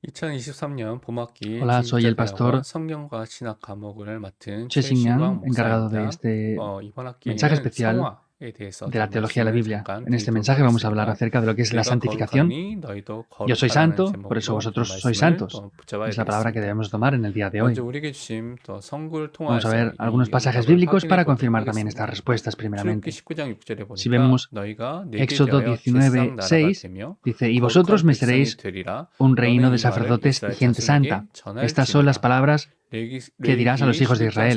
2023년 봄학기 Hola, soy el 지식자대학원 pastor 성경과 신학 과목을 맡은 Che 최신광 Xinyan, encargado de 목사입니다. este 이번 mensaje 학기에는 especial 성화에 대해서 de la 좀 teología de la 말씀을 Biblia. 잠깐 En este 드리도록 mensaje vamos a hablar 하겠습니다. acerca de lo que es la 내가 santificación. 거룩하니 너희도 Yo soy 거룩하라는 santo, por eso 제목으로 좀 vosotros sois 말씀을 santos. 또 붙잡아야 Es la palabra que 되겠습니다. debemos tomar en el día de 먼저 hoy. 우리에게 주신 또 성구를 Vamos a 통해서 ver algunos 이 pasajes 응답을 bíblicos 확인해 para 보도록 confirmar también estas 하겠습니다. respuestas 출애굽기 primeramente. 19장 6절에 Si 보니까 vemos 너희가 내게 Éxodo 대하여 제사장 19, 나라가 6, 되며 dice, y 거룩한 vosotros me 백성이 seréis 되리라. un reino 너는 de 이 말을 sacerdotes y 이스라엘 gente santa. 자손에게 Estas son las 전할지니라. palabras que dirás a los hijos de Israel.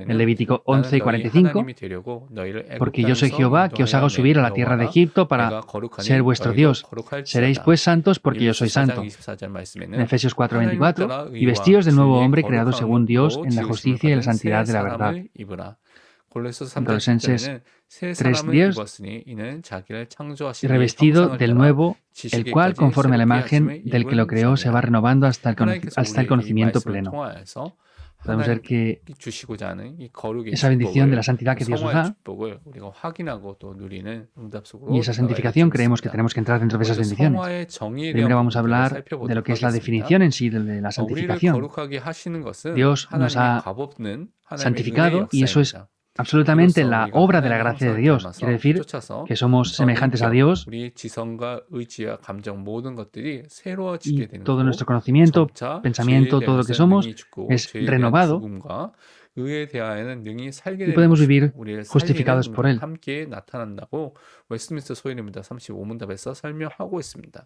En Levítico 나는 11 y 너희 45, 하나님이 되려고 너희를 porque 애굽 yo soy 땅에서 Jehová, que os hago 인도하여 subir 낸 a la tierra de 여호와라. Egipto para 내가 거룩하니 ser vuestro 너희도 Dios. Seréis 거룩할지어다. pues santos porque yo soy 1 santo. 24절 En 말씀에는 Efesios 하나님을 4:24, 따라 y 의와 vestidos del nuevo 진리의 hombre creado según Dios 거룩함으로 en la 지으심을 justicia y la 받은 새 santidad de la verdad. 사람을 입으라. 골로새 3장 Colosenses 10절에는 새 사람을 3:10, 입었으니 이는 자기를 y 창조하신 이의 revestido 형상을 del 따라 nuevo, el cual, 지식에까지 conforme a la 새롭게 imagen 하심을 del que lo 입은 creó, se va 자니라. renovando hasta el 하나님께서 우리에게 이 conocimiento 말씀을 pleno. 통하여서 Podemos ver 하나님 que 주시고자 하는 이 거룩의 esa bendición de 축복을 la santidad que Dios nos 성화의 da 축복을 우리가 확인하고 또 누리는 응답 속으로 y esa 나가야 santificación creemos que 되겠습니다. tenemos que entrar dentro de esas 먼저 bendiciones. 성화의 정의에 Primero 대한 vamos a 부분들을 hablar de lo 살펴보도록 que es la 하겠습니다. definición en sí de la 우리를 santificación. 거룩하게 하시는 것은 Dios nos 하나님의 ha 값없는 하나님의 은혜의 santificado y eso es 역사입니다. absolutamente 이로써 la 우리가 obra de la 하나님의 gracia de 형상을 Dios. 닮아서 Quiere decir 쫓아서 que somos semejantes a Dios 우리의 지성과 의지와 감정 모든 것들이 새로워지게 y 되는 todo 거고 nuestro conocimiento, 점차 죄에 pensamiento, todo lo que 대해서 somos 능히 죽고 es 죄에 대한 renovado 죽음과 의에 대하여는 능히 살게 y 되는 podemos 것이 vivir 우리를 살리는 justificados por Él. 함께 나타난다고 웨스트민스터 소인입니다. 35문답에서 설명하고 있습니다.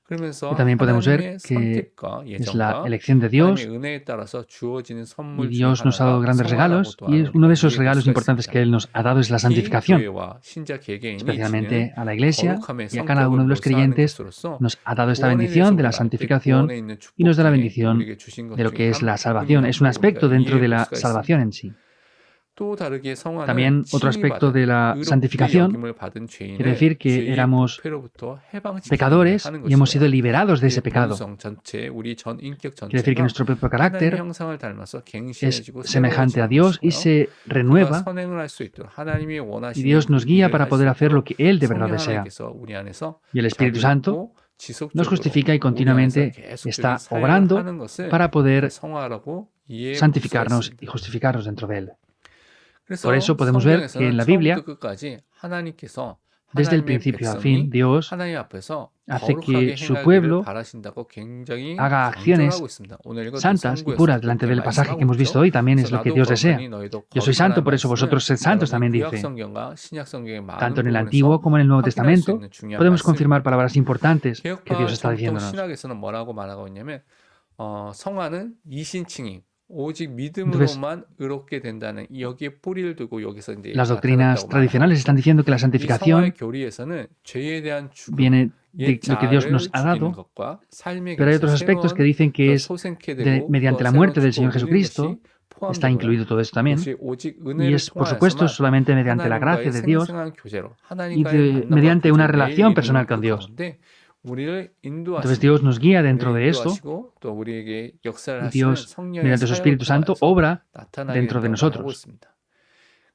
그러면서 Y también podemos ver 하나님의 que 선택과 es la 예정과 elección de Dios 하나님의 은혜에 따라서 주어지는 y 선물 중 Dios nos ha dado 하나가 grandes regalos 성화라고 또 y uno de esos 이해될 regalos 수가 importantes 있습니다. que Él nos ha dado es la 특히 santificación. 교회와 신자 개개인이 지닌 Especialmente a la Iglesia 거룩함의 y a cada 성격을 uno de los 묘사하는 creyentes 것으로서 nos ha dado esta 구원에 대해서 bendición de la 우리가 알 때 santificación 구원에 있는 y nos da la 축복 중에 bendición 우리에게 주신 것 de lo 중에 que es la 한 salvación. Es un 부분이라고 aspecto 우리가 dentro de 이해해 볼 la 수가 salvación 있습니다. en sí. 또 다르게 성화는 También otro aspecto de la 의롭게 santificación 여김을 받은 quiere 죄인을 decir que 죄의 éramos 부패로부터 해방시키는 pecadores 하는 y hemos sido 것이에요. liberados de 우리의 ese pecado. 본성 전체, 우리 전 인격 Quiere decir que 전체가 nuestro propio 하나님의 carácter 형상을 닮아서 es 갱신해지고 semejante a 새로워지는 Dios y 것이고요. se 그가 renueva 선행을 할 수 있도록 하나님이 y 원하시는 Dios nos 그 guía 일을 para 할 수 poder hacer lo 있도록 que Él de verdad 성령 desea. 하나님께서 우리 안에서 Y el Espíritu Santo 자비롭고 nos 지속적으로 justifica y 우리 안에서 continuamente 계속적인 está 사역을 obrando 하는 것을 para poder 성화라고 이해해 볼 수가 santificarnos y 있습니다. justificarnos dentro de Él. 그래서 Por eso podemos ver que en 성경에서는 la Biblia, 처음부터 끝까지 하나님께서 desde el 하나님의 principio al 백성이 fin, Dios 하나님 앞에서 hace 거룩하게 que su 행하기를 pueblo 바라신다고 굉장히 haga acciones 강조하고 있습니다. 오늘 읽었던 santas y 성구에서 puras delante 그렇게 del pasaje que 말씀하고 hemos visto 있죠. hoy. También es 그래서 lo que 나도 Dios desea. 거룩하니 너희도 Yo soy santo, 거룩하라는 por eso 말씀을 vosotros sed santos, 여러분이 también 구약 dice. 성경과 신약 성경의 많은 Tanto en el 부분에서 Antiguo como en el Nuevo 확인할 수 Testamento 있는 중요한 podemos 말씀. confirmar palabras importantes que 개혁파 Dios está 정통 diciéndonos. 신학에서는 뭐라고 말하고 있냐면 성화는 이신칭임 오직 Entonces, 믿음으로만 의롭게 된다는 여기에 뿌리를 두고 여기서 이제 las doctrinas 나타났다고 tradicionales están diciendo que la 이 성화의 santificación 교리에서는 죄에 대한 죽음, viene 옛 de lo que Dios 자아를 nos ha 죽이는 dado, 것과 삶의 pero hay 길, otros aspectos que 새로운 dicen que 또 es 소생케 되고 mediante 또 la 새로운 muerte del Señor 축복을 누리는 Jesucristo. 것이 Está 포함된 incluido 거예요. todo eso también. 그것이 오직 Y 은혜를 es, por supuesto, 통하여서만 solamente mediante la gracia 하나님과의 de Dios 생생한 교제로 y 하나님과의 만남과 mediante una 교제, relación 매일 personal 이루는 con 그 Dios. 가운데 우리를 Entonces 인도하시고 Dios nos guía dentro de 우리를 esto 인도하시고 또 우리에게 역사를 y 하시는 Dios, 성령의 mediante su 사역을 Espíritu Santo, 통하여서 obra 나타나게 dentro de 된다고 말하고 nosotros. 있습니다.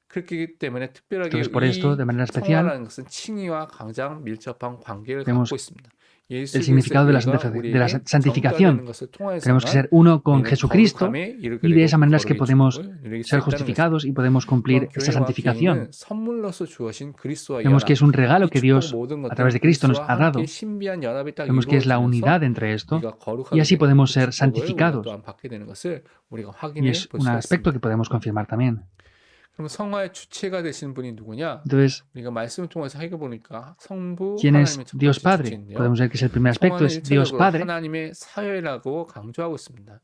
그렇기 때문에 특별하게 Entonces, por esto, 이 de manera especial, 성화라는 것은 칭의와 가장 밀접한 관계를 vemos 갖고 있습니다. el 예수 significado de la 그리스도가 de la 우리에게 santificación. 전가되는 것을 Tenemos que 통해서만 ser uno con 우리는 Jesucristo 거룩함에 이르게 y de 되고 esa manera es que 거룩의 podemos 축복을 누릴 수 ser 있다는 것입니다. justificados y podemos cumplir esta 교회와 santificación. 개인은 선물로서 주어진 그리스도와 Vemos que 연합, es un regalo 이 que 축복 Dios, 모든 a través de 것들은 Cristo, nos 그리스도와 ha dado. 함께 신비한 연합이 딱 Vemos que es la 이루어지면서 unidad entre esto 우리가 y 거룩하게 así 되는 podemos 그 ser 축복을 우리가 santificados. 또한 받게 되는 것을 우리가 Y 확인해 es 볼 un 수가 aspecto 있습니다. que podemos confirmar también. 그럼 성화의 주체가 되신 분이 누구냐? Entonces, 우리가 말씀을 통해서 해보니까 성부 ¿quién es 하나님의 첫 Dios 번째 Padre? 주체인데요. Podemos ver que es el primer aspecto, 성화는 es Dios 일차적으로 Padre. 하나님의 사회라고 강조하고 있습니다.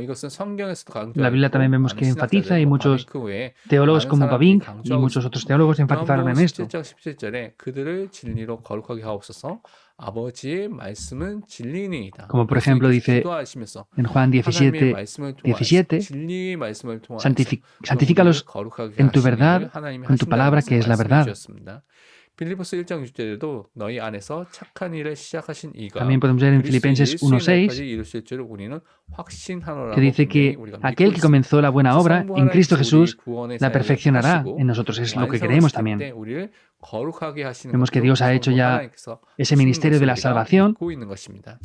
이것은 성경에서도 En 강조하고 la Biblia 있고 también vemos 많은 que enfatiza y 신학자들, muchos 바빙크 외에 teólogos 많은 como 사람들이 Bavinck y 강조하고 muchos 있습니다. otros teólogos enfatizaron 요한복음 en esto. 17장 17절에 그들을 진리로 거룩하게 하옵소서 아버지의 말씀은 진리니이다. Como por ejemplo dice 기도하시면서 en Juan 하나님의 17, 말씀을 통하여서 17, 진리의 말씀을 통하여서 santifícalos 거룩하게 en tu 하시기를 verdad, 하나님이 con tu 하신다는 palabra que es la 말씀해 verdad. 주셨습니다. 빌리포스 1장 6절에도 너희 안에서 착한 일을 시작하신 이가 También podemos ver en 그리스도 Filipenses 예수의 1:6 날까지 이루실 줄을 우리는 확신하노라고 que dice 분명히 que 우리가 aquel 믿고 que comenzó la buena 있습니다. obra 성부 en 하나님께서 Cristo 우리 Jesús 구원의 la 사역을 perfeccionará 하시고 en nosotros. Es lo que 완성을 creemos 시킬 때 también. 우리를 거룩하게 하시는 Vemos que 것도 Dios ha hecho 성부 ya 하나님께서 ese 하시는 ministerio de 것을 la 우리가 salvación. 믿고 있는 것입니다.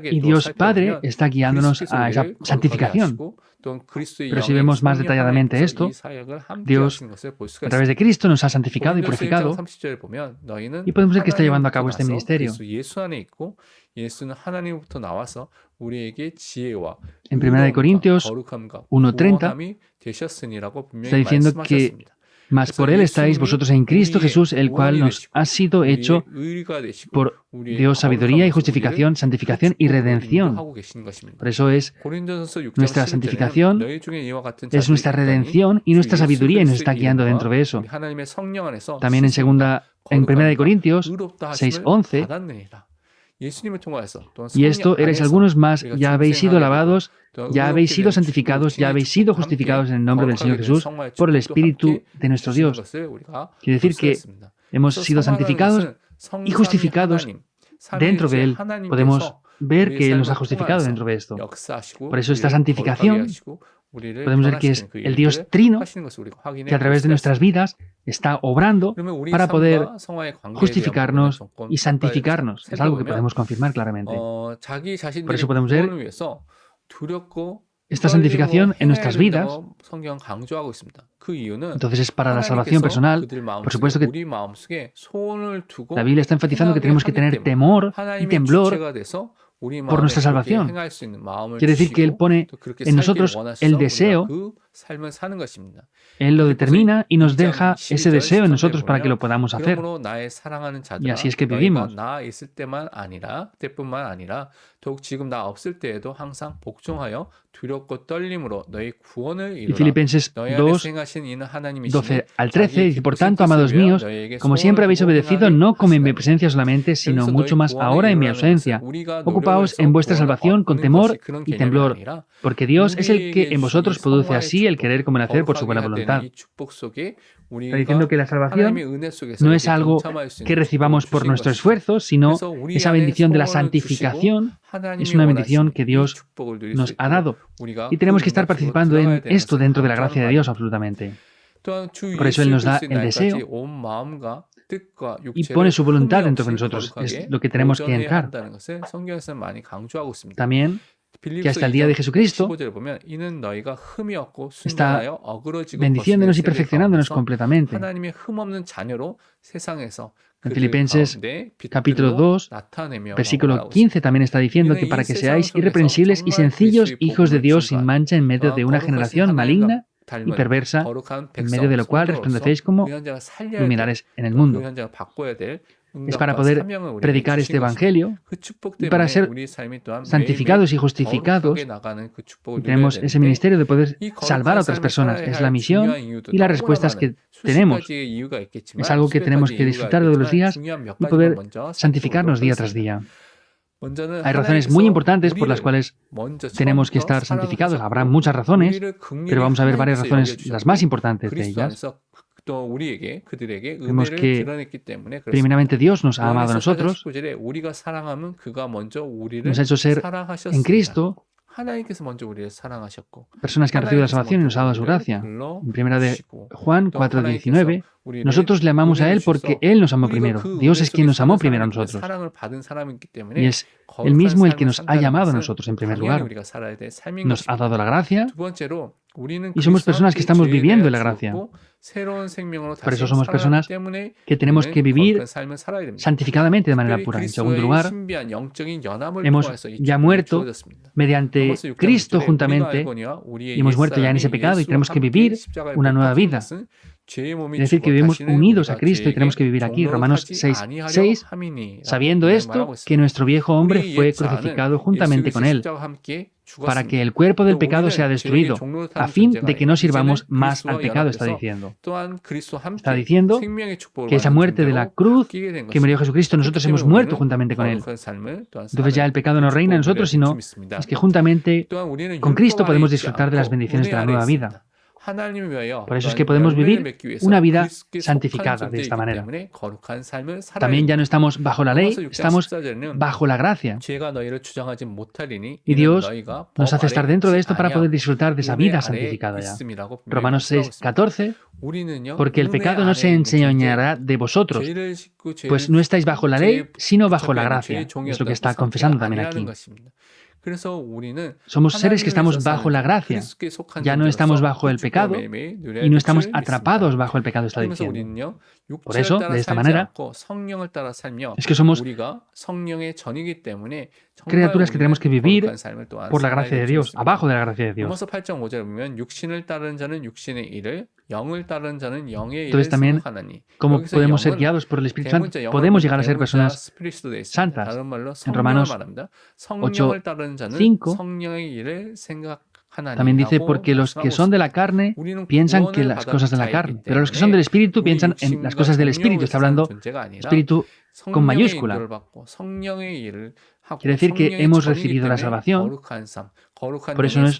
Y Dios Padre está guiándonos a esa santificación. Pero si vemos más detalladamente esto, Dios, a través de Cristo, nos ha santificado y purificado, y podemos ver que está llevando a cabo este ministerio. En 1 Corintios 1:30 está diciendo que mas por Él estáis vosotros en Cristo Jesús, el cual nos ha sido hecho por Dios sabiduría y justificación, santificación y redención. Por eso es nuestra santificación, es nuestra redención y nuestra sabiduría, y nos está guiando dentro de eso. También en 1 Corintios 6:11, y esto erais algunos más, ya habéis sido lavados, ya habéis sido santificados, ya habéis sido justificados en el nombre del Señor Jesús por el Espíritu de nuestro Dios. Quiere decir que hemos sido santificados y justificados dentro de Él. Podemos ver que Él nos ha justificado dentro de esto. Por eso esta santificación, podemos ver que es el Dios Trino que a través de nuestras vidas está obrando para poder justificarnos y santificarnos. Es algo que podemos confirmar claramente. Por eso podemos ver esta santificación en nuestras vidas. Entonces es para la salvación personal. Por supuesto que la Biblia está enfatizando que tenemos que tener temor y temblor por nuestra salvación. Quiere decir que Él pone en nosotros el deseo, Él lo determina y nos deja ese deseo en nosotros para que lo podamos hacer. Y así es que vivimos. Y Filipenses 2, 12 al 13 dice: por tanto, amados míos, como siempre habéis obedecido, no como en mi presencia solamente, sino mucho más ahora en mi ausencia. Ocupaos en vuestra salvación con temor y temblor, porque Dios es el que en vosotros produce así el querer como el hacer por su buena voluntad. Está diciendo que la salvación no es algo que recibamos por nuestro esfuerzo, sino esa bendición de la santificación es una bendición que Dios nos ha dado. Y tenemos que estar participando en esto dentro de la gracia de Dios absolutamente. Por eso Él nos da el deseo y pone su voluntad dentro de nosotros. Es lo que tenemos que entrar. También que hasta el día de Jesucristo está bendiciéndonos y perfeccionándonos completamente. En Filipenses capítulo 2, versículo 15 también está diciendo que para que seáis irreprensibles y sencillos hijos de Dios sin mancha en medio de una generación maligna y perversa, en medio de lo cual resplandecéis como luminares en el mundo. Es para poder predicar este Evangelio y para ser santificados y justificados. Y tenemos ese ministerio de poder salvar a otras personas. Es la misión y las respuestas que tenemos. Es algo que tenemos que disfrutar todos los días y poder santificarnos día tras día. Hay razones muy importantes por las cuales tenemos que estar santificados. Habrá muchas razones, pero vamos a ver varias razones, las más importantes de ellas. Vemos que primeramente Dios nos ha amado a nosotros, nos ha hecho ser en Cristo personas que han recibido la salvación y nos ha dado su gracia. En primera de Juan 4:19, nosotros le amamos a Él porque Él nos amó primero. Dios es quien nos amó primero a nosotros. Y es Él mismo el que nos ha llamado a nosotros en primer lugar. Nos ha dado la gracia y somos personas que estamos viviendo en la gracia. Por eso somos personas que tenemos que vivir santificadamente de manera pura. En segundo lugar, hemos ya muerto mediante Cristo juntamente y hemos muerto ya en ese pecado y tenemos que vivir una nueva vida. Es decir, que vivimos unidos a Cristo y tenemos que vivir aquí. Romanos 6:6, sabiendo esto, que nuestro viejo hombre fue crucificado juntamente con Él, para que el cuerpo del pecado sea destruido, a fin de que no sirvamos más al pecado, está diciendo. Está diciendo que esa muerte de la cruz que murió Jesucristo, nosotros hemos muerto juntamente con Él. Entonces ya el pecado no reina en nosotros, sino es que juntamente con Cristo podemos disfrutar de las bendiciones de la nueva vida. Por eso es que podemos vivir una vida santificada de esta manera. También ya no estamos bajo la ley, estamos bajo la gracia. Y Dios nos hace estar dentro de esto para poder disfrutar de esa vida santificada ya. Romanos 6:14, porque el pecado no se enseñoreará de vosotros, pues no estáis bajo la ley, sino bajo la gracia. Es lo que está confesando también aquí. Somos seres que estamos bajo la gracia. Ya no estamos bajo el pecado y no estamos atrapados bajo el pecado, está diciendo. Por eso, de esta manera, es que somos criaturas que tenemos que vivir por la gracia de Dios, abajo de la gracia de Dios. Entonces también, como podemos ser guiados por el Espíritu Santo, podemos llegar a ser personas santas. En Romanos 8:5 también dice, porque los que son de la carne piensan que las cosas de la carne, pero los que son del Espíritu piensan en las cosas del Espíritu. Está hablando Espíritu con mayúscula. Quiere decir que hemos recibido la salvación. Por eso no es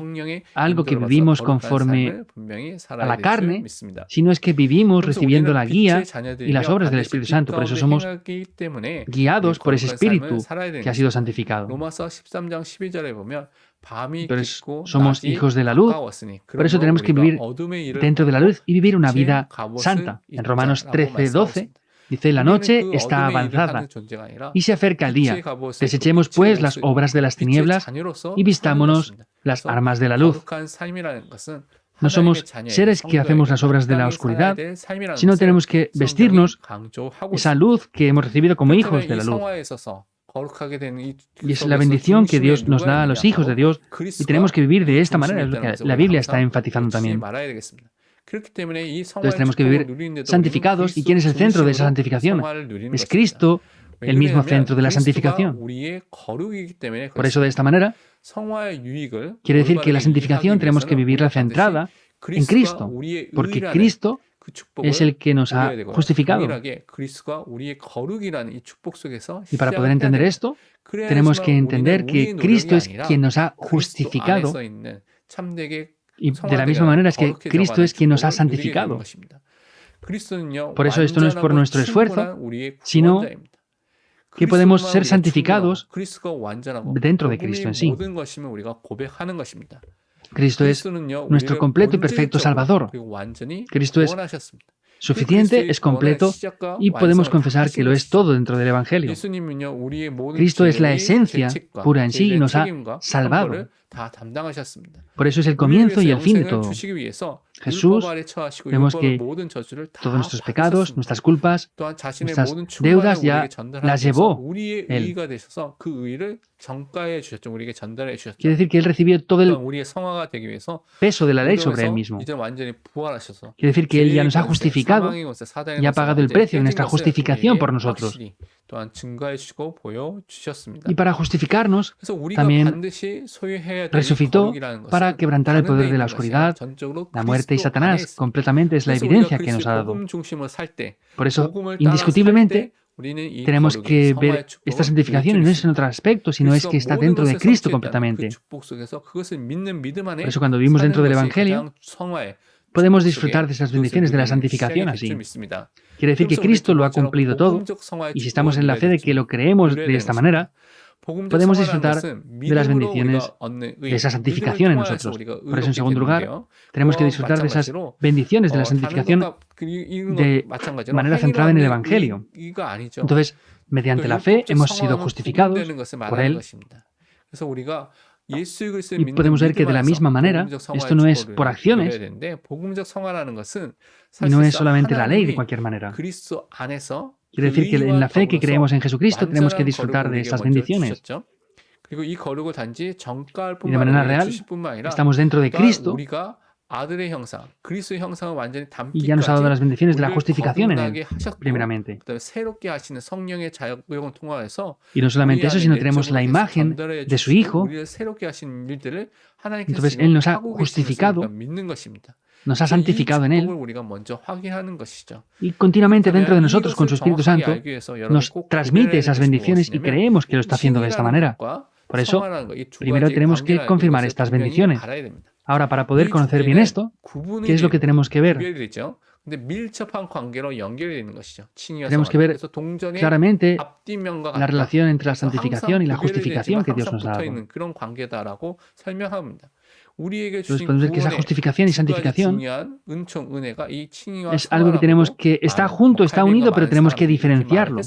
algo que vivimos conforme a la carne, sino es que vivimos recibiendo la guía y las obras del Espíritu Santo. Por eso somos guiados por ese Espíritu que ha sido santificado. Pero somos hijos de la luz, por eso tenemos que vivir dentro de la luz y vivir una vida santa. En Romanos 13:12 dice, la noche está avanzada y se acerca el día. Desechemos pues las obras de las tinieblas y vistámonos las armas de la luz. No somos seres que hacemos las obras de la oscuridad, sino tenemos que vestirnos esa luz que hemos recibido como hijos de la luz. Y es la bendición que Dios nos da a los hijos de Dios y tenemos que vivir de esta manera, es lo que la Biblia está enfatizando también. Entonces tenemos que vivir santificados. ¿Y quién es el centro de esa santificación? Es Cristo, el mismo centro de la santificación. Por eso de esta manera, quiere decir que la santificación tenemos que vivirla centrada en Cristo, porque Cristo es el que nos ha justificado. Y para poder entender esto, tenemos que entender que Cristo es quien nos ha justificado. Y de la misma manera es que Cristo es quien nos ha santificado. Por eso esto no es por nuestro esfuerzo, sino que podemos ser santificados dentro de Cristo en sí. Cristo es nuestro completo y perfecto Salvador. Cristo es suficiente, es completo y podemos confesar que lo es todo dentro del Evangelio. Cristo es la esencia pura en sí y nos ha salvado. Por eso es el comienzo y el fin de todo. Jesús, vemos que todos nuestros pecados, nuestras culpas, nuestras deudas ya las llevó Él. Quiere decir que Él recibió todo el peso de la ley sobre Él mismo. Quiere decir que Él ya nos ha justificado y ha pagado el precio de nuestra justificación por nosotros. Y para justificarnos, también resucitó para quebrantar el poder de la oscuridad, la muerte y Satanás. Completamente es la evidencia que nos ha dado. Por eso, indiscutiblemente, tenemos que ver esta santificación y no es en otro aspecto, sino es que está dentro de Cristo completamente. Por eso, cuando vivimos dentro del Evangelio, podemos disfrutar de esas bendiciones de la santificación así. Quiere decir que Cristo lo ha cumplido todo, y si estamos en la fe de que lo creemos de esta manera, podemos disfrutar de las bendiciones de esa santificación en nosotros. Por eso, en segundo lugar, tenemos que disfrutar de esas bendiciones de la santificación de manera centrada en el Evangelio. Entonces, mediante la fe hemos sido justificados por Él. Y podemos ver que de la misma manera, esto no es por acciones, y no es solamente la ley de cualquier manera. Quiere decir que en la fe que creemos en Jesucristo tenemos que disfrutar de estas bendiciones. Y de manera real, estamos dentro de Cristo y ya nos ha dado las bendiciones de la justificación en Él, primeramente. Y no solamente eso, sino tenemos la imagen de su Hijo. Entonces Él nos ha justificado, nos ha santificado en Él, y continuamente dentro de nosotros, con su Espíritu Santo, nos transmite esas bendiciones y creemos que lo está haciendo de esta manera. Por eso, primero tenemos que confirmar estas bendiciones. Ahora, para poder conocer bien esto, ¿qué es lo que tenemos que ver? Tenemos que ver claramente la relación entre la santificación y la justificación que Dios nos ha dado. Entonces podemos ver que esa justificación y santificación es algo que tenemos que está junto, está unido, pero tenemos que diferenciarlo.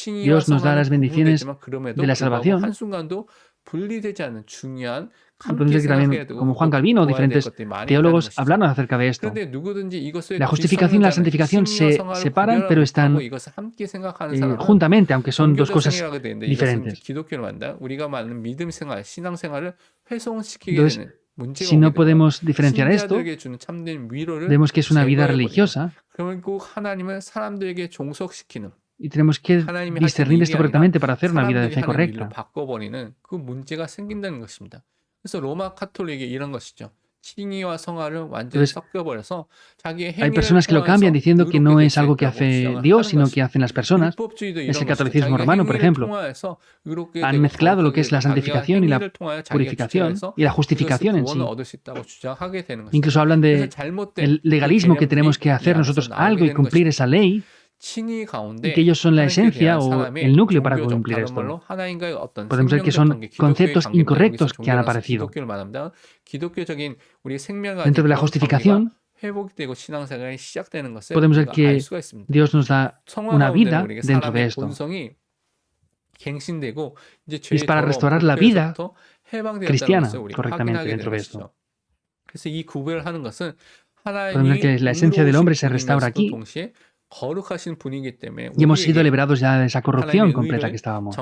Dios nos da las bendiciones de la salvación. Podemos ver que también, como Juan Calvino o diferentes teólogos hablaron acerca de esto. La justificación y la santificación se separan, pero están juntamente, aunque son dos cosas diferentes. Entonces, si no podemos diferenciar esto, vemos que es una vida religiosa y tenemos que discernir esto correctamente para hacer una vida de fe correcta. Entonces, hay personas que lo cambian diciendo que no es algo que hace Dios, sino que hacen las personas. Es el catolicismo romano, por ejemplo. Han mezclado lo que es la santificación y la purificación y la justificación en sí. Incluso hablan del legalismo, que tenemos que hacer nosotros algo y cumplir esa ley, y que ellos son la esencia o el núcleo para cumplir esto. Podemos ver que son conceptos incorrectos que han aparecido. Dentro de la justificación, podemos ver que Dios nos da una vida dentro de esto. Es para restaurar la vida cristiana correctamente dentro de esto. Podemos ver que la esencia del hombre se restaura aquí. Y hemos sido liberados ya de esa corrupción completa que estábamos.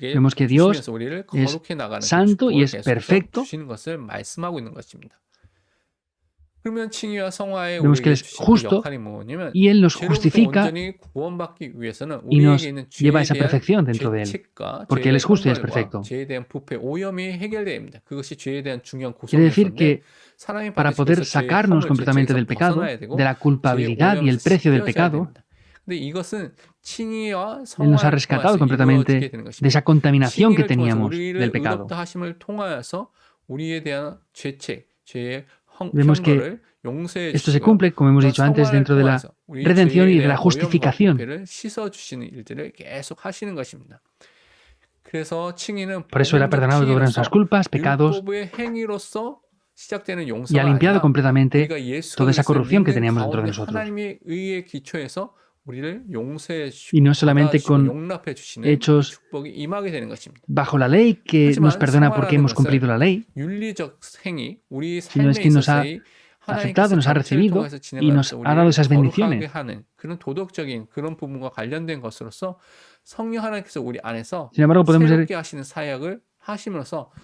Vemos que Dios es santo y es perfecto. Vemos que Él es justo y Él nos justifica y nos lleva a esa perfección dentro de Él, porque Él es justo y es perfecto. Quiere decir que para poder sacarnos completamente del pecado, de la culpabilidad y el precio del pecado, Él nos ha rescatado completamente de esa contaminación que teníamos del pecado. Vemos que esto se cumple, como hemos dicho antes, dentro de la redención y de la justificación. Por eso Él ha perdonado todas nuestras culpas, pecados, y ha limpiado completamente toda esa corrupción que teníamos dentro de nosotros. Y no solamente con hechos bajo la ley, que nos perdona porque hemos cumplido la ley, sino es que nos ha aceptado, nos ha recibido y nos ha dado esas bendiciones. Sin embargo, podemos ver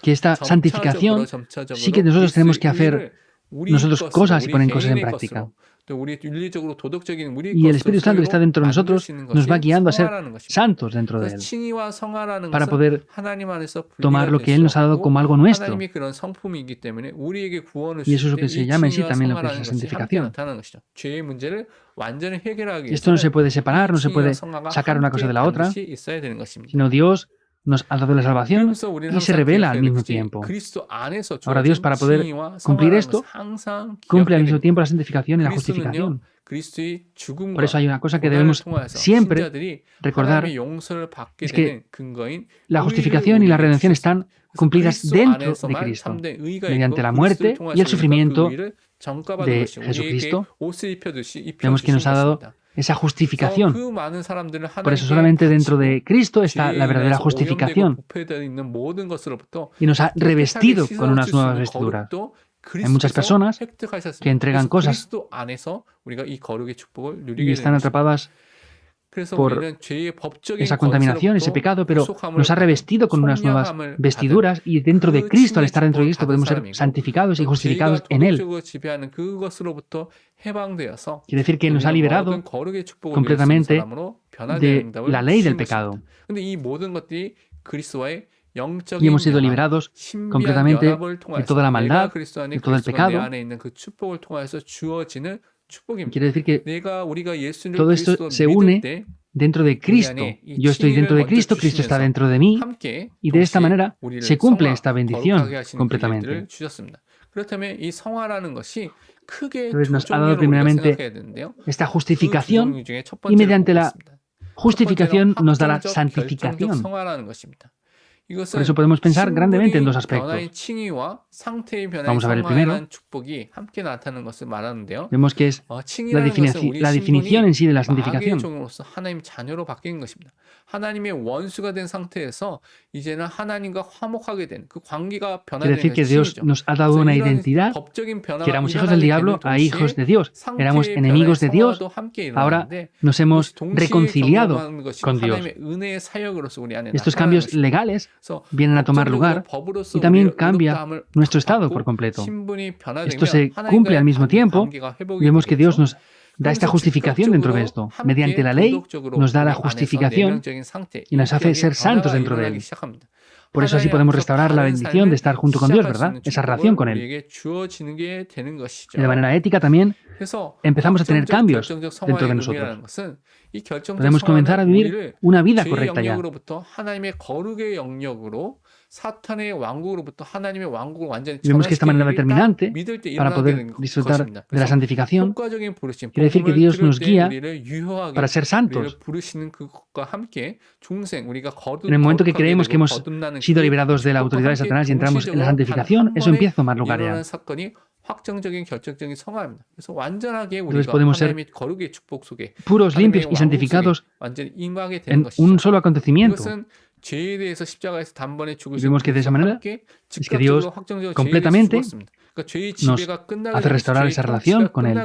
que esta santificación sí que nosotros tenemos que hacer nosotros cosas y poner cosas en práctica. Y el Espíritu Santo que está dentro de nosotros nos va guiando a ser santos dentro de Él, para poder tomar lo que Él nos ha dado como algo nuestro. Y eso es lo que se llama en sí también lo que es la santificación. Esto no se puede separar, no se puede sacar una cosa de la otra, sino Dios nos ha dado la salvación y se revela al mismo tiempo. Ahora Dios, para poder cumplir esto, cumple al mismo tiempo la santificación y la justificación. Por eso hay una cosa que debemos siempre recordar, es que la justificación y la redención están cumplidas dentro de Cristo, mediante la muerte y el sufrimiento de Jesucristo. Vemos que nos ha dado esa justificación. Por eso solamente dentro de Cristo está la verdadera justificación. Y nos ha revestido con unas nuevas vestiduras. Hay muchas personas que entregan cosas y están atrapadas por esa contaminación, ese pecado, pero nos ha revestido con unas nuevas vestiduras y dentro de Cristo, al estar dentro de Cristo, podemos ser santificados y justificados en Él. Quiere decir que Él nos ha liberado completamente de la ley del pecado. Y hemos sido liberados completamente de toda la maldad, de todo el pecado. Quiere decir que todo esto se une dentro de Cristo. Yo estoy dentro de Cristo, Cristo está dentro de mí, y de esta manera se cumple esta bendición completamente. Entonces nos ha dado primeramente esta justificación y mediante la justificación nos da la santificación. Por eso podemos pensar grandemente en dos aspectos. Vamos a ver el primero. Vemos que es la definición en sí de la santificación. Quiere decir que Dios nos ha dado una identidad, que éramos hijos del diablo a hijos de Dios. Éramos enemigos de Dios, ahora nos hemos reconciliado con Dios. Estos cambios legales vienen a tomar lugar y también cambia nuestro estado por completo. Esto se cumple al mismo tiempo. Vemos que Dios nos da esta justificación dentro de esto. Mediante la ley nos da la justificación y nos hace ser santos dentro de Él. Por eso así podemos restaurar la bendición de estar junto con Dios, ¿verdad? Esa relación con Él. Y de manera ética también empezamos a tener cambios dentro de nosotros. Podemos comenzar a vivir una vida correcta ya. Y vemos que esta manera determinante para poder disfrutar de la santificación quiere decir que Dios nos guía para ser santos. En el momento que creemos que hemos sido liberados de la autoridad de Satanás y entramos en la santificación, eso empieza a tomar lugar ya. Entonces podemos ser puros, limpios y santificados en un solo acontecimiento. Y vemos que de esa manera es que Dios completamente nos hace restaurar esa relación con Él.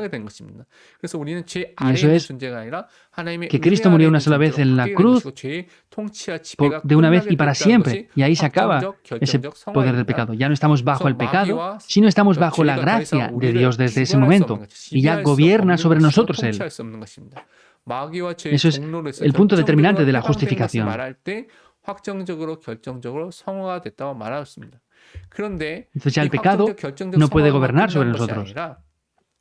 Y eso es que Cristo murió una sola vez en la cruz de una vez y para siempre. Y ahí se acaba ese poder del pecado. Ya no estamos bajo el pecado, sino estamos bajo la gracia de Dios desde ese momento. Y ya gobierna sobre nosotros Él. Eso es el punto determinante de la justificación. Entonces ya el pecado no puede gobernar sobre nosotros.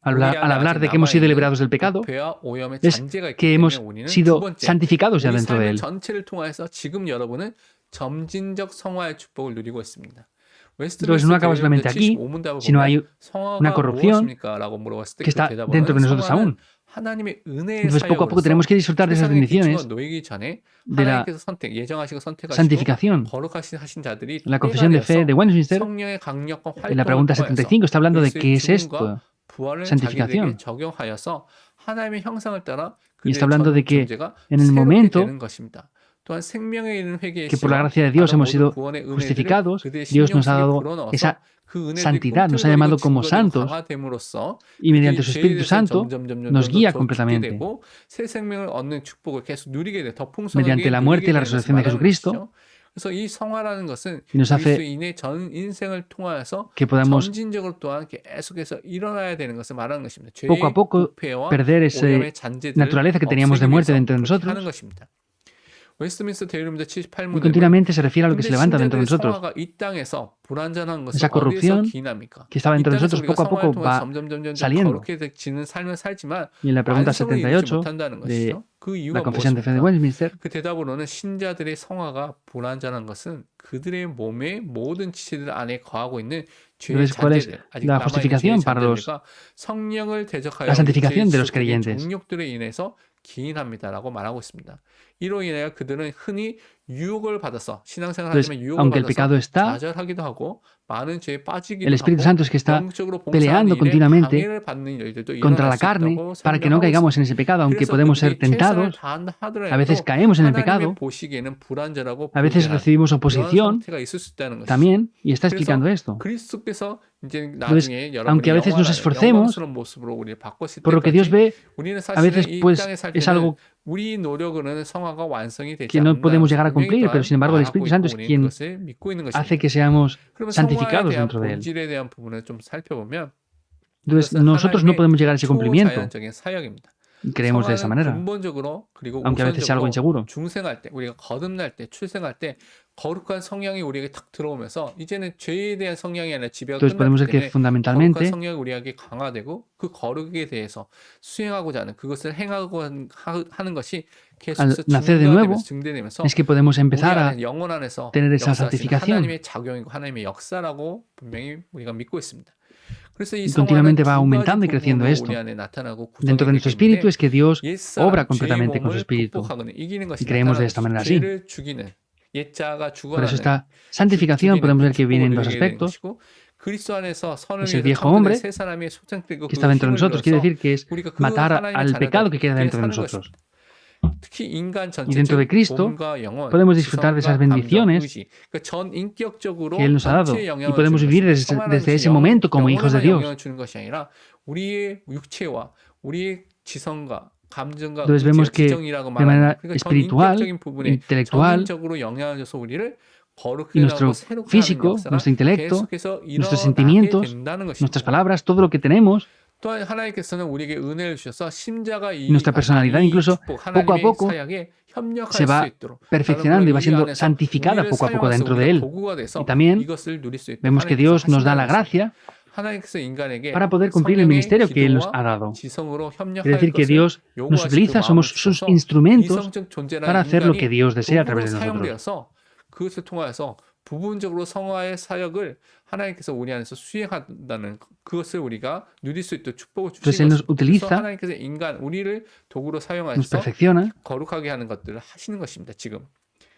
Al hablar de que hemos sido liberados del pecado, es que hemos sido santificados ya dentro de Él. Entonces no acaba solamente aquí, sino hay una corrupción que está dentro de nosotros aún. Entonces poco a poco tenemos que disfrutar de esas bendiciones de la santificación. La confesión de fe de Westminster, en la pregunta 75, está hablando de qué es esto, santificación. Y está hablando de que en el momento que por la gracia de Dios hemos sido justificados, Dios nos ha dado esa santidad, nos ha llamado como santos y mediante su Espíritu Santo nos guía completamente. Mediante la muerte y la resurrección de Jesucristo, y nos hace que podamos poco a poco perder esa naturaleza que teníamos de muerte dentro de nosotros. Y continuamente se refiere a lo que se levanta dentro de nosotros. Esa corrupción que estaba dentro de nosotros poco a poco va saliendo. Y en la pregunta 78 de la confesión de fe de Westminster, entonces, ¿cuál es la justificación para la santificación de los creyentes? Entonces, aunque el pecado está, el Espíritu Santo es que está peleando continuamente contra la carne para que no caigamos en ese pecado, aunque podemos ser tentados, a veces caemos en el pecado, a veces recibimos oposición también, y está explicando esto. Entonces, aunque a veces nos esforcemos, por lo que Dios ve, a veces pues es algo que no podemos llegar a cumplir, pero sin embargo el Espíritu Santo es quien hace que seamos santificados dentro de Él. Entonces nosotros no podemos llegar a ese cumplimiento. Creemos de esa manera, 근본적으로 그리고 aunque a veces sea algo 우선적으로 inseguro. 중생할 때 우리가 거듭날 때 출생할 때 거룩한 성령이 우리에게 탁 들어오면서 이제는 죄에 대한 성령이 아니라 지배가 Entonces podemos 끝났기 ver que 때문에 거룩한 fundamentalmente 성령이 우리에게 강화되고 그 거룩에 대해서 수행하고자 하는 그것을 행하고 하는 것이 al 계속해서 nacer de nuevo 증가되면서 증대되면서 es que podemos 우리 empezar a 안에 영혼 안에서 tener esa 역사하시는 santificación 하나님의 작용이고 하나님의 역사라고 분명히 우리가 믿고 있습니다. 그래서 이 y 성화는 continuamente va 두 가지 aumentando y creciendo 부분으로 esto. 우리 안에 나타나고 Dentro de 구성이 nuestro 되기 때문에 espíritu es que Dios obra 옛사람 죄의 completamente con su 몸을 espíritu. 극복하거나 이기는 것이 Y creemos de 나타나는 esta 것이죠. manera así. 죄를 죽이는 옛자가 Por eso 죽어가는 esta santificación podemos ver que viene en dos 축복을 누리게 되는 aspectos. 것이고 그리스도 안에서 선을 Es el 위해서 viejo 창조된 hombre 새 사람이 소생되고 que 그 está dentro de 힘을 nosotros. Quiere 빌어서 decir que es 우리가 그 matar 하나님의 al pecado que 자녀답게 queda dentro de 사는 nosotros. 것입니다. 특히 인간 Y dentro de 전체적인 Cristo 몸과 영혼, podemos disfrutar de esas 지성과 감정, bendiciones 의지, 그러니까 전 인격적으로 que Él nos ha dado 전체에 y 영향을 podemos 주는 vivir 것입니다. desde 성화라는 ese 것이 momento como hijos de 영혼에만 Dios. 영향을 주는 것이 아니라 우리의 육체와 우리의 지성과 감정과 Entonces 의지와 vemos que 지정이라고 de 말하는 manera 그러니까 전 espiritual, 인격적인 부분에 intelectual 전인적으로 영향을 줘서 우리를 y 거룩하게 nuestro 하고 새롭게 하는 físico, 역사가 nuestro intelecto, 계속해서 nuestros 일어나게 sentimientos, 된다는 nuestras 것입니다. palabras, todo lo que tenemos, 또한 하나님께서는 우리에게 은혜를 주셔서 심자가 이 nuestra personalidad, incluso 축복, poco a 하나님의 poco 사역에 협력할 se va 수 있도록 perfeccionando y va 이 siendo 안에서 santificada 우리를 poco a poco 사용해서 dentro de 우리가 Él. 도구가 돼서 Y también 이것을 누릴 수 있도록 vemos que 하나님께서 Dios nos da la 하신다는 것입니다. gracia 하나님께서 인간에게 para poder cumplir el 성령의 ministerio que Él nos 기도와 ha dado. 지성으로 Quiere 협력할 decir que 것을 Dios nos 요구하시고 utiliza, somos sus 마음을 주셔서 instrumentos 이성적 존재라는 para hacer lo 인간이 que Dios desea a 도구로 través de nosotros. 사용되어서 그것을 통하여서 부분적으로 성화의 사역을 하나님께서 우리 안에서 수행한다는 그것을 우리가 누릴 수 있도록 축복을 Entonces 주신 Él nos 것입니다. 그래서 utiliza, 하나님께서 인간 우리를 도구로 nos 사용하셔서 perfecciona 거룩하게 하는 것들을 하시는 것입니다. 지금.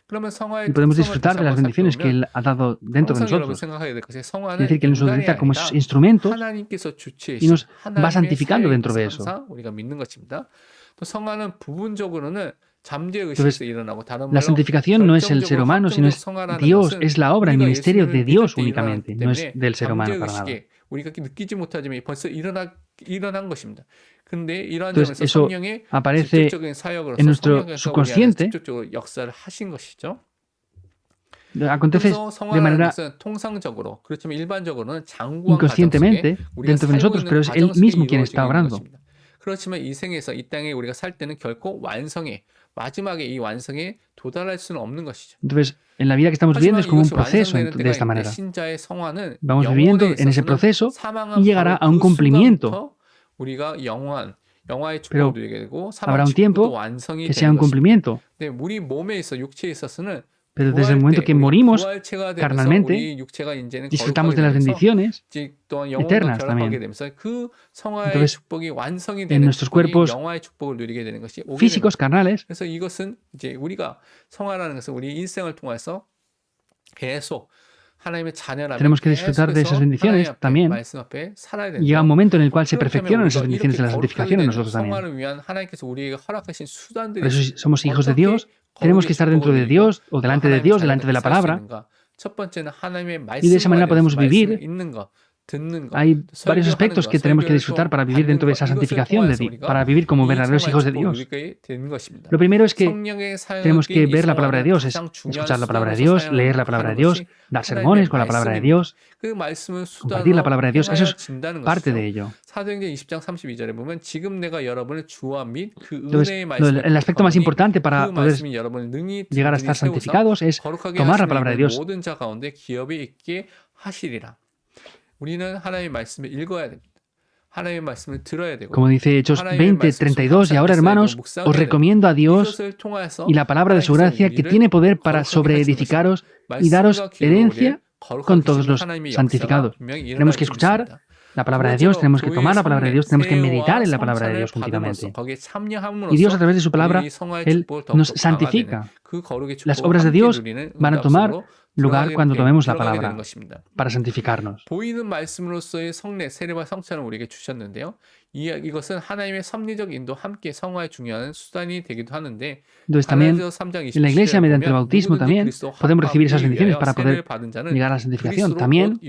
그러면 성화의 y podemos 특성을 disfrutar 다시 de las 한번 bendiciones que 살펴보면 Él ha dado dentro de 항상 여러분 nosotros. 생각해야 될 것이 Es 성화는 decir, que Él nos 인간이 utiliza como 아니라 sus instrumentos 하나님께서 y 주체이신 nos va 하나님의 santificando dentro de 사역에서 eso. 항상 우리가 믿는 것입니다. 또 성화는 부분적으로는 잠재 Entonces, 의식에서 일어나고 다른 la 말로 santificación no es el ser 결정적으로 humano, sino 확정적 es 성화라는 Dios, 것은 es la obra, el 우리가 ministerio 예수님을 de Dios 믿을 때 únicamente, 일어나기 no es 때문에 del ser humano 잠재 para nada. 의식에 우리가 느끼지 못하지만 벌써 일어난 것입니다. 근데 이러한 Entonces, 점에서 eso 성령의 aparece 직접적인 사역으로서 en nuestro 성령께서 우리 안에 subconsciente. 직접적으로 역사를 하신 것이죠. Acontece 그래서 de 성화라는 manera 것은 통상적으로 그렇지만 일반적으로는 장구한 가정 속에 inconscientemente 우리가 dentro de 살고 nosotros, 있는 pero es 가정 Él 속에 mismo quien está 이루어지고 있는 obrando. 것입니다. 그렇지만 이 생에서 이 땅에 우리가 살 때는 결코 완성에 마지막에 이 완성에 도달할 수는 없는 것이죠. Entonces, en la vida que estamos viviendo 하지만 es como un 이것이 proceso 완성되는 de 때가 esta 있는데 manera. 신자의 성화는 Vamos viviendo 영혼에 en ese 있어서는 proceso 사망한 y llegará 바로 a un 그 cumplimiento. 순간부터 우리가 영화의 Pero 축복을 누리게 되고 habrá 사망 un tiempo 축복도 완성이 que sea 되는 un 것입니다. cumplimiento. 근데 우리 몸에 있어 육체에 있어서는 Pero desde 부활 el momento 때 que 우리 morimos 부활체가 되면서 carnalmente, 우리 육체가 이제는 disfrutamos 거룩하게 de las 되면서 bendiciones 또한 영혼과 eternas 결합하게 también. 되면서 그 성화의 Entonces, 축복이 완성이 en 되는 nuestros 축복이 cuerpos 영화의 축복을 누리게 되는 것이 오게 되는 físicos, 거죠. carnales, 그래서 이것은 이제 우리가 성화라는 것은 우리 인생을 통해서 계속 하나님의 자녀라면 tenemos que disfrutar de esas bendiciones también. 말씀 앞에 살아야 Llega 된다. un momento en el cual se 그렇다면 perfeccionan esas 우리가 bendiciones de la 이렇게 santificación 거룩하게 en 되는 nosotros también. 성화를 위한 하나님께서 우리에게 허락하신 수단들이 Por eso, si somos hijos de 어떻게 Dios, tenemos que 거룩의 estar dentro 축복을 de 누리고 Dios o delante de 하나님의 Dios, delante de la 자녀답게 살수 palabra. 있는가? 첫 번째는 하나님의 Y de esa manera podemos vivir. 있는 것, 듣는 것, Hay varios 설교하는 aspectos 것, que tenemos que 설교를 disfrutar 또 para vivir 받는 dentro de 것, esa 이것을 santificación, 통해서 우리가 para vivir como 이 verdaderos 성화의 hijos de 축복을 Dios. 누리게 되는 것입니다. Lo primero es que 성령의 tenemos que 사역이 이 ver la palabra de 성화를 Dios, es 가장 중요한 escuchar la palabra de 수단으로서 Dios, leer la palabra de 사용하는 Dios, 것이 dar 하나님의 sermones con la palabra de 말씀입니다. Dios, 그 말씀을 compartir la 수단으로 palabra de Dios. Eso es 행하여진다는 parte 것이죠. de ello. 사도행전 20장 32절에 보면 지금 내가 여러분을 주와 및 그 Entonces, 은혜의 말씀을 el aspecto más 거두니 importante 그 para poder 말씀이 여러분을 능히 llegar a 든든히 estar 세우사 santificados es 거룩하게 tomar la 하시는 palabra de 이는 Dios. 모든 자 가운데 기업이 있게 하시리라. 우리는 하나님의 말씀을 읽어야 됩니다. 하나님의 말씀을 들어야 되고 Como dice Hechos 하나님의 20, 말씀 32, y ahora, hermanos, os recomiendo a Dios 이것을 통해서 y la palabra de su gracia que tiene poder para sobreedificaros y daros herencia con todos los santificados. Tenemos que escuchar la palabra de Dios, tenemos que tomar la palabra de Dios, tenemos que meditar en la palabra de Dios últimamente. Y Dios, a través de su palabra, Él nos santifica. Las obras de Dios van a tomar lugar cuando tomemos la palabra para santificarnos. 보이는 말씀으로서의 성례, 세례와 성찬을 우리에게 주셨는데요. 이것은 하나님의 섭리적 인도 함께 성화에 중요한 수단이 되기도 하는데 Entonces también en la iglesia, mediante el bautismo también, podemos recibir esas bendiciones para poder llegar a la santificación. También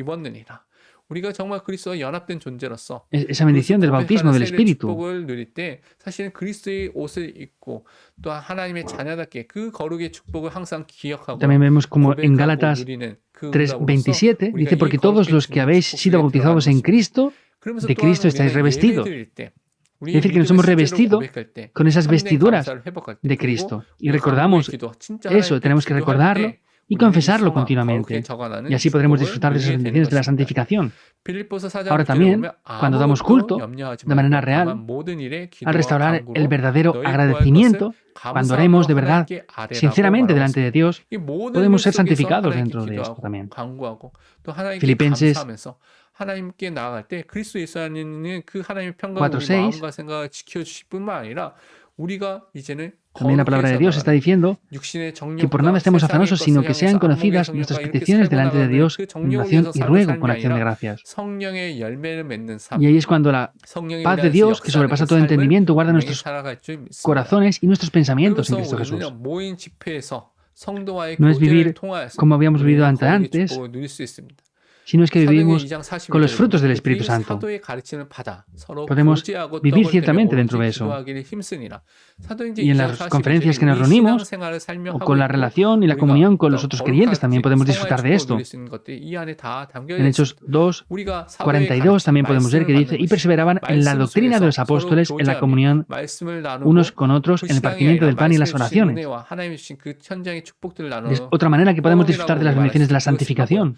우리가 정말 그리스도와 연합된 존재로서 esa bendición del bautismo, del Espíritu. 축복을 누릴 때 사실은 그리스도의 옷을 입고 또 하나님의 자녀답게 그 거룩의 축복을 항상 기억하고 También vemos como en 고백하고 Gálatas 누리는 그 3:27 우리가 dice, 이 porque todos 거룩의 los que habéis sido 축복에 bautizados en 들어가는 Cristo, 그러면서 de 또 하나 Cristo estáis 우리는 revestidos. 예배드릴 때 Es decir, que nos hemos revestido con esas vestiduras de Cristo. Y recordamos eso, tenemos que recordarlo y confesarlo continuamente. Y así podremos disfrutar de esas bendiciones de la santificación. Ahora también, cuando damos culto de manera real, al restaurar el verdadero agradecimiento, cuando oremos de verdad, sinceramente delante de Dios, podemos ser santificados dentro de esto también. Filipenses 4:6. También la palabra de Dios está diciendo que por nada estemos afanosos, sino que sean conocidas nuestras peticiones delante de Dios en oración y ruego con acción de gracias. Y ahí es cuando la paz de Dios, que sobrepasa todo entendimiento, guarda nuestros corazones y nuestros pensamientos en Cristo Jesús. No es vivir como habíamos vivido antes, sino es que vivimos con los frutos del Espíritu Santo. Podemos vivir ciertamente dentro de eso. Y en las conferencias que nos reunimos, o con la relación y la comunión con los otros creyentes, también podemos disfrutar de esto. En Hechos 2:42 también podemos ver que dice, y perseveraban en la doctrina de los apóstoles, en la comunión unos con otros, en el partimiento del pan y las oraciones. Es otra manera que podemos disfrutar de las bendiciones de la santificación.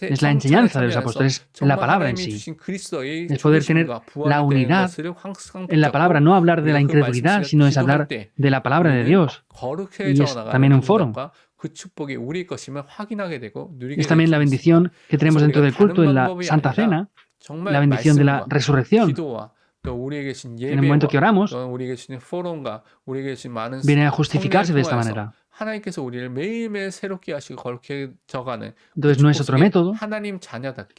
Es la enseñanza de los apóstoles, la palabra en sí. Es poder tener la unidad en la palabra, no hablar de la incredulidad, sino es hablar de la palabra de Dios. Y es también un foro. Es también la bendición que tenemos dentro del culto en la Santa Cena, la bendición de la resurrección. En el momento que oramos, viene a justificarse de esta manera. Entonces no es otro método,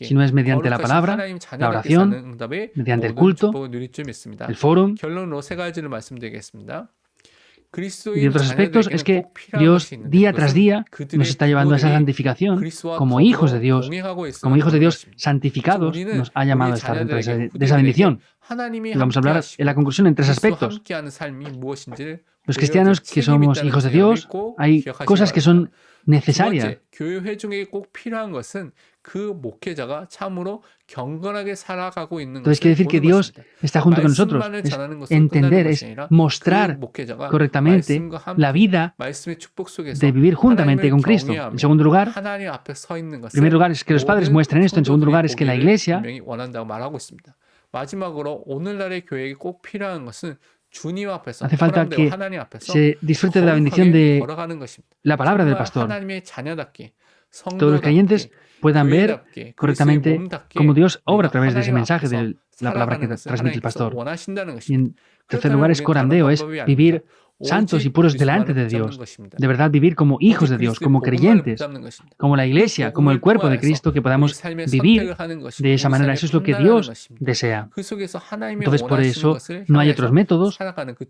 sino es mediante la palabra, la oración, mediante el culto, el foro. Y de otros aspectos es que Dios día tras día nos está llevando a esa santificación como hijos de Dios santificados, nos ha llamado a estar dentro de esa bendición. Y vamos a hablar en la conclusión en tres aspectos. Los cristianos que somos hijos de Dios, hay cosas que son necesarias. Entonces quiere decir que Dios está junto con nosotros. Es entender, es mostrar correctamente la vida de vivir juntamente con Cristo. En segundo lugar, primer lugar es que los padres muestren esto. En segundo lugar es que la iglesia hace falta que se disfrute de la bendición de la palabra del pastor. Todos los creyentes puedan ver correctamente cómo Dios obra a través de ese mensaje de la palabra que transmite el pastor. Y en tercer lugar es corandeo, es vivir santos y puros delante de Dios. De verdad vivir como hijos de Dios, como creyentes, como la iglesia, como el cuerpo de Cristo, que podamos vivir de esa manera. Eso es lo que Dios desea. Entonces por eso no hay otros métodos,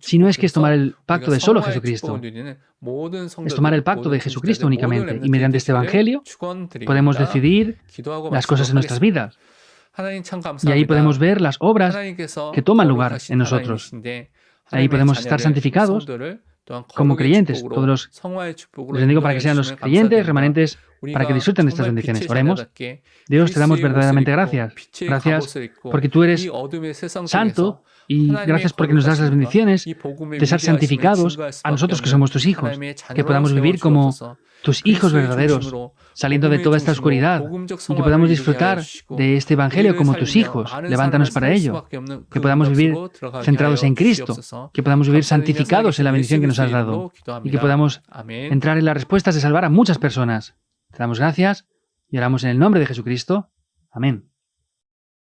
sino es que es tomar el pacto de solo Jesucristo. Es tomar el pacto de Jesucristo únicamente. Y mediante este Evangelio podemos decidir las cosas en nuestras vidas. Y ahí podemos ver las obras que toman lugar en nosotros. Ahí podemos estar santificados como creyentes. Todos les bendigo para que sean los creyentes remanentes, para que disfruten de estas bendiciones. Oremos. Dios, te damos verdaderamente gracias. Gracias porque tú eres santo y gracias porque nos das las bendiciones de ser santificados a nosotros que somos tus hijos, que podamos vivir como tus hijos verdaderos, saliendo de toda esta oscuridad, y que podamos disfrutar de este Evangelio como tus hijos. Levántanos para ello, que podamos vivir centrados en Cristo, que podamos vivir santificados en la bendición que nos has dado, y que podamos entrar en las respuestas de salvar a muchas personas. Te damos gracias y oramos en el nombre de Jesucristo. Amén.